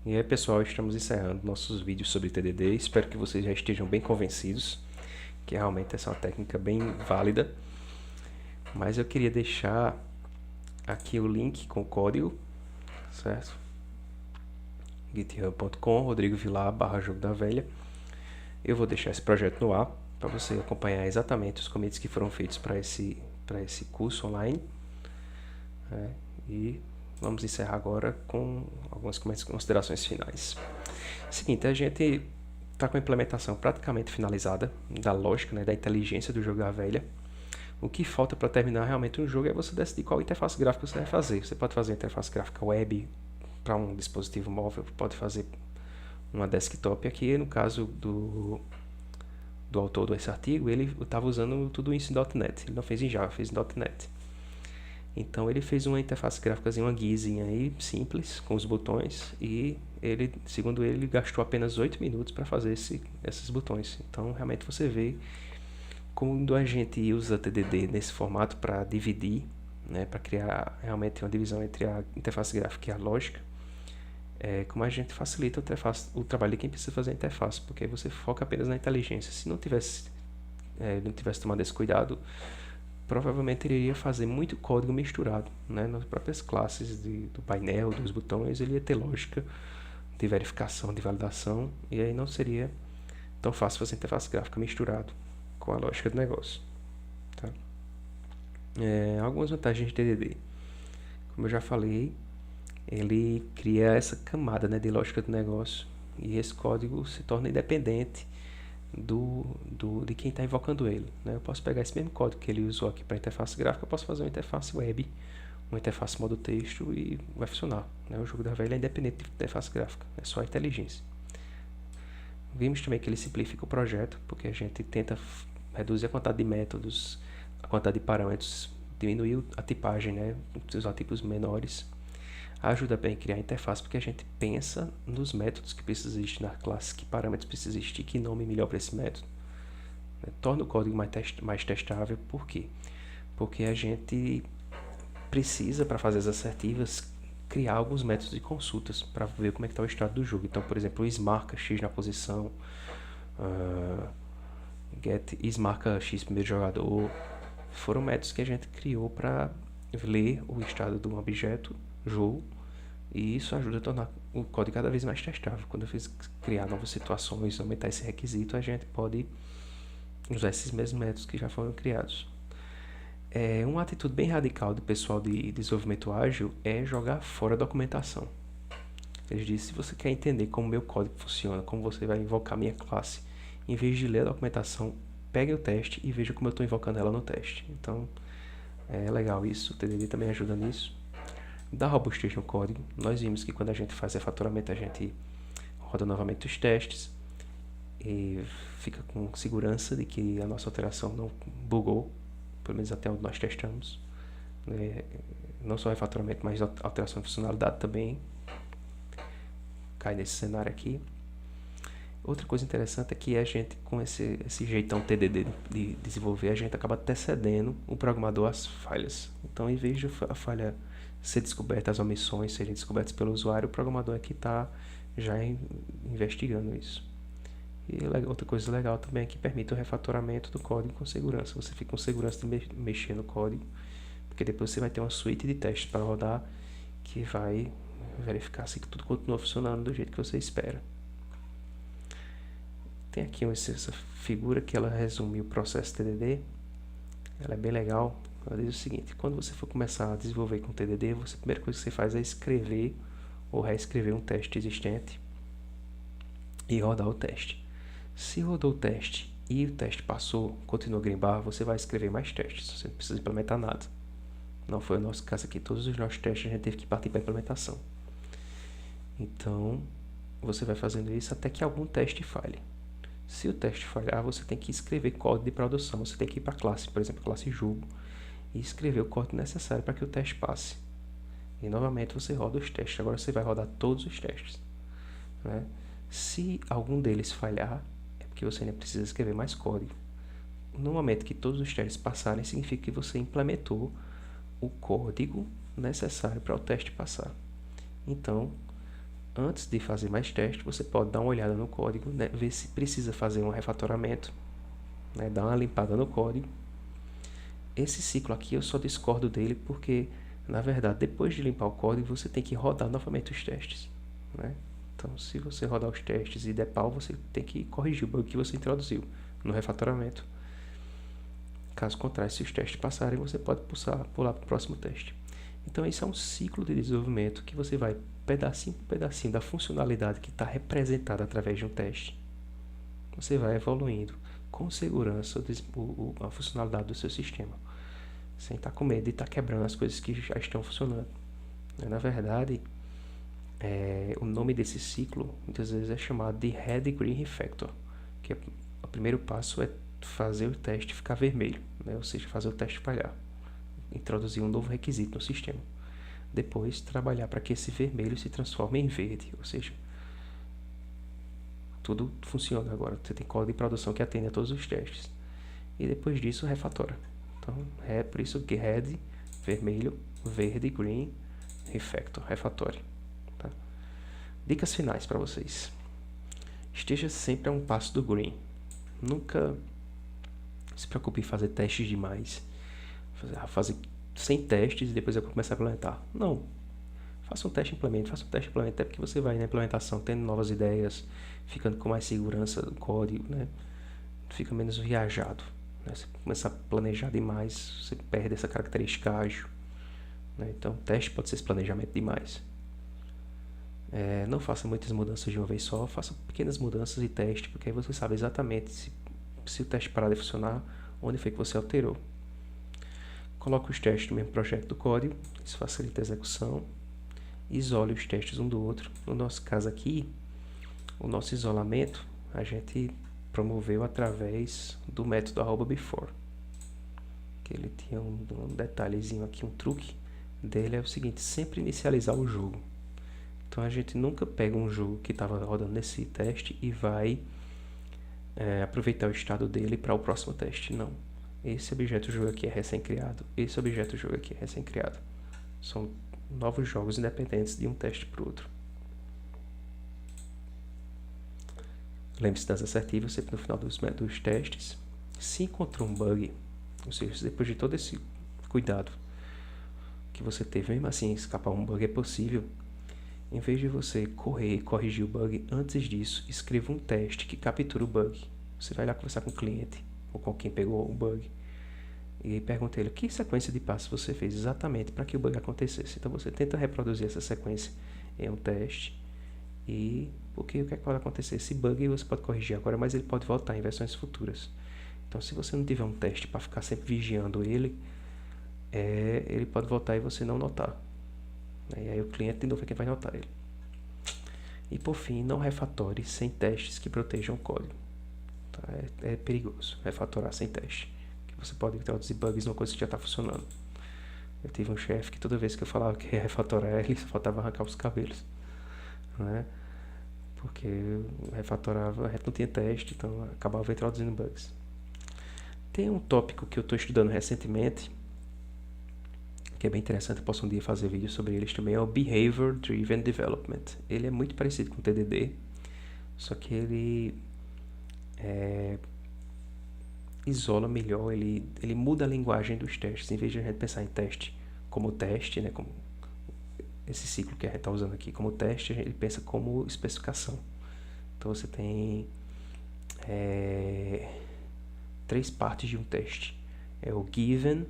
E aí, pessoal, estamos encerrando nossos vídeos sobre TDD. Espero que vocês já estejam bem convencidos que realmente essa é uma técnica bem válida. Mas eu queria deixar aqui o link com o código, certo? github.com, Rodrigo Vilar, /jogo da velha. Eu vou deixar esse projeto no ar para você acompanhar exatamente os commits que foram feitos para esse curso online. E vamos encerrar agora com algumas considerações finais. Seguinte, a gente está com a implementação praticamente finalizada da lógica, da inteligência do jogo da velha. O que falta para terminar realmente um jogo é você decidir qual interface gráfica você vai fazer. Você pode fazer interface gráfica web para um dispositivo móvel, pode fazer uma desktop. Aqui, no caso do autor desse artigo, ele estava usando tudo isso em .NET. Ele não fez em Java, fez em .NET. Então ele fez uma interface gráfica, uma guizinha aí, simples, com os botões, e ele, segundo ele, gastou apenas 8 minutos para fazer esses botões. Então realmente você vê quando a gente usa TDD nesse formato para dividir, para criar realmente uma divisão entre a interface gráfica e a lógica, como a gente facilita o trabalho de quem precisa fazer a interface, porque aí você foca apenas na inteligência. Se não tivesse tomado esse cuidado, provavelmente ele iria fazer muito código misturado, nas próprias classes do painel, dos botões. Ele ia ter lógica de verificação, de validação, e aí não seria tão fácil fazer interface gráfica misturado com a lógica do negócio. Tá? Algumas vantagens de TDD. Como eu já falei, ele cria essa camada de lógica do negócio, e esse código se torna independente de quem está invocando ele. Eu posso pegar esse mesmo código que ele usou aqui para interface gráfica, eu posso fazer uma interface web, uma interface modo texto, e vai funcionar. O jogo da velha é independente de interface gráfica, é só inteligência. Vimos também que ele simplifica o projeto, porque a gente tenta reduzir a quantidade de métodos, a quantidade de parâmetros, diminuir a tipagem, usar tipos menores. Ajuda bem a criar a interface, porque a gente pensa nos métodos que precisam existir na classe, que parâmetros precisam existir, que nome melhor para esse método. Torna o código mais testável. Por quê? Porque a gente precisa, para fazer as assertivas, criar alguns métodos de consultas para ver como é que está o estado do jogo. Então, por exemplo, o isMarca X na posição, get isMarca X primeiro jogador, foram métodos que a gente criou para ler o estado de um objeto, jogo, e isso ajuda a tornar o código cada vez mais testável. Quando eu fiz criar novas situações, aumentar esse requisito, a gente pode usar esses mesmos métodos que já foram criados. Uma atitude bem radical do pessoal de desenvolvimento ágil é jogar fora a documentação. Eles dizem: se você quer entender como meu código funciona, como você vai invocar minha classe, em vez de ler a documentação, pegue o teste e veja como eu estou invocando ela no teste. Então é legal isso, o TDD também ajuda nisso. Dá robustez no código. Nós vimos que quando a gente faz refatoramento, a gente roda novamente os testes e fica com segurança de que a nossa alteração não bugou, pelo menos até onde nós testamos. Não só refatoramento, mas alteração de funcionalidade também cai nesse cenário aqui. Outra coisa interessante é que a gente, com esse jeitão TDD de desenvolver, a gente acaba antecedendo o programador às falhas. Então, em vez de a falha ser descoberta, as omissões serem descobertas pelo usuário, o programador aqui está já investigando isso. E outra coisa legal também é que permite o refatoramento do código com segurança. Você fica com segurança de mexer no código, porque depois você vai ter uma suite de testes para rodar que vai verificar se tudo continua funcionando do jeito que você espera. Tem aqui essa figura que ela resume o processo TDD. Ela é bem legal. Ela diz o seguinte: quando você for começar a desenvolver com TDD, a primeira coisa que você faz é escrever ou reescrever um teste existente e rodar o teste. Se rodou o teste e o teste passou, continua green bar, você vai escrever mais testes. Você não precisa implementar nada. Não foi o nosso caso aqui. Todos os nossos testes a gente teve que partir para a implementação. Então, você vai fazendo isso até que algum teste falhe. Se o teste falhar, você tem que escrever código de produção. Você tem que ir para a classe, por exemplo, a classe jogo, e escrever o código necessário para que o teste passe. E novamente você roda os testes. Agora você vai rodar todos os testes. Se algum deles falhar, é porque você ainda precisa escrever mais código. No momento que todos os testes passarem, significa que você implementou o código necessário para o teste passar. Então, antes de fazer mais testes, você pode dar uma olhada no código, né, ver se precisa fazer um refatoramento, né, dar uma limpada no código. Esse ciclo aqui eu só discordo dele porque, na verdade, depois de limpar o código, você tem que rodar novamente os testes, né? Então, se você rodar os testes e der pau, você tem que corrigir o bug que você introduziu no refatoramento. Caso contrário, se os testes passarem, você pode pular para o próximo teste. Então, esse é um ciclo de desenvolvimento que você vai pedacinho por pedacinho da funcionalidade que está representada através de um teste. Você vai evoluindo com segurança a funcionalidade do seu sistema, sem estar com medo de estar quebrando as coisas que já estão funcionando. Na verdade, o nome desse ciclo muitas vezes é chamado de Red Green Refactor, que o primeiro passo é fazer o teste ficar vermelho, né? Ou seja, fazer o teste falhar, introduzir um novo requisito no sistema. Depois, trabalhar para que esse vermelho se transforme em verde, ou seja, tudo funciona agora. Você tem código de produção que atende a todos os testes. E depois disso, refatora. Então, é por isso que Red, vermelho, verde, green, refactor, refatório. Tá? Dicas finais para vocês. Esteja sempre a um passo do green. Nunca se preocupe em fazer testes demais. Fazer 100 testes e depois eu vou começar a implementar. Não. Faça um teste e implemente. Faça um teste e implemente. Até porque você vai na implementação tendo novas ideias, ficando com mais segurança do código, né? Fica menos viajado. Né? Você começa a planejar demais, você perde essa característica ágil. Né? Então, teste pode ser esse planejamento demais. Não faça muitas mudanças de uma vez só, faça pequenas mudanças e teste, porque aí você sabe exatamente se o teste parar de funcionar, onde foi que você alterou. Coloque os testes no mesmo projeto do código, isso facilita a execução. Isole os testes um do outro. No nosso caso aqui, o nosso isolamento a gente promoveu através do método @before, que ele tinha um detalhezinho aqui, um truque dele é o seguinte: sempre inicializar o jogo. Então a gente nunca pega um jogo que estava rodando nesse teste e vai aproveitar o estado dele para o próximo teste. Não. Esse objeto jogo aqui é recém-criado, esse objeto jogo aqui é recém-criado. São novos jogos independentes de um teste para o outro. Lembre-se das assertivas sempre no final dos testes. Se encontrou um bug, ou seja, depois de todo esse cuidado que você teve, mesmo assim escapar um bug é possível, em vez de você correr e corrigir o bug, antes disso, escreva um teste que captura o bug. Você vai lá conversar com o cliente ou com quem pegou o bug e pergunta a ele que sequência de passos você fez exatamente para que o bug acontecesse. Então você tenta reproduzir essa sequência em um teste e porque o que é que pode acontecer? Esse bug você pode corrigir agora, mas ele pode voltar em versões futuras. Então se você não tiver um teste para ficar sempre vigiando ele, ele pode voltar e você não notar. E aí o cliente de novo é quem vai notar ele. E por fim, não refatore sem testes que protejam o código. Tá? É perigoso refatorar sem teste, que você pode introduzir bugs numa coisa que já está funcionando. Eu tive um chefe que toda vez que eu falava que ia refatorar, ele só faltava arrancar os cabelos, né? Porque refatorava, a gente não tinha teste, então acabava introduzindo bugs. Tem um tópico que eu estou estudando recentemente, que é bem interessante, eu posso um dia fazer vídeo sobre eles também, é o Behavior Driven Development. Ele é muito parecido com o TDD, só que ele isola melhor, ele muda a linguagem dos testes. Em vez de a gente pensar em teste, né, como esse ciclo que a gente está usando aqui como teste, ele pensa como especificação. Então você tem 3 partes de um teste. É o given,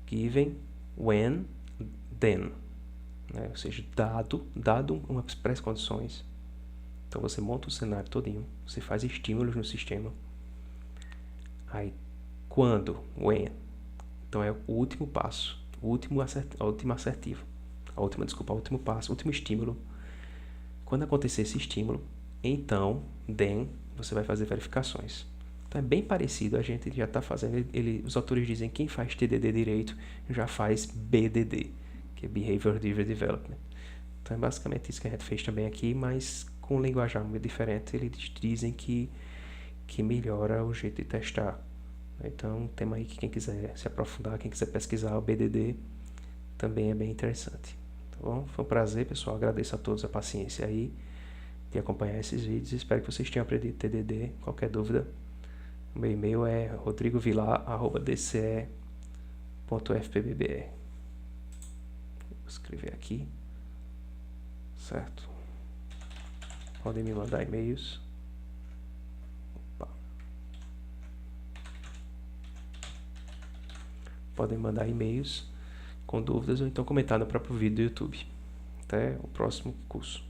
given, when, then, né? Ou seja, dado umas pré-condições. Então você monta o cenário todinho, você faz estímulos no sistema. Aí, quando, when, então é o último passo, o último passo, o último estímulo. Quando acontecer esse estímulo, então, then, você vai fazer verificações. Então é bem parecido, a gente já está fazendo, os autores dizem que quem faz TDD direito já faz BDD, que é Behavior Driven Development. Então é basicamente isso que a gente fez também aqui, mas com um linguajar muito diferente. Eles dizem que melhora o jeito de testar. Então, tema aí que quem quiser se aprofundar, quem quiser pesquisar o BDD, também é bem interessante. Tá bom? Foi um prazer, pessoal. Agradeço a todos a paciência aí de acompanhar esses vídeos. Espero que vocês tenham aprendido TDD. Qualquer dúvida, o meu e-mail é rodrigovilar@dce.fpbbr. Vou escrever aqui, certo? Podem me mandar e-mails. Opa. Podem mandar e-mails com dúvidas ou então comentar no próprio vídeo do YouTube. Até o próximo curso.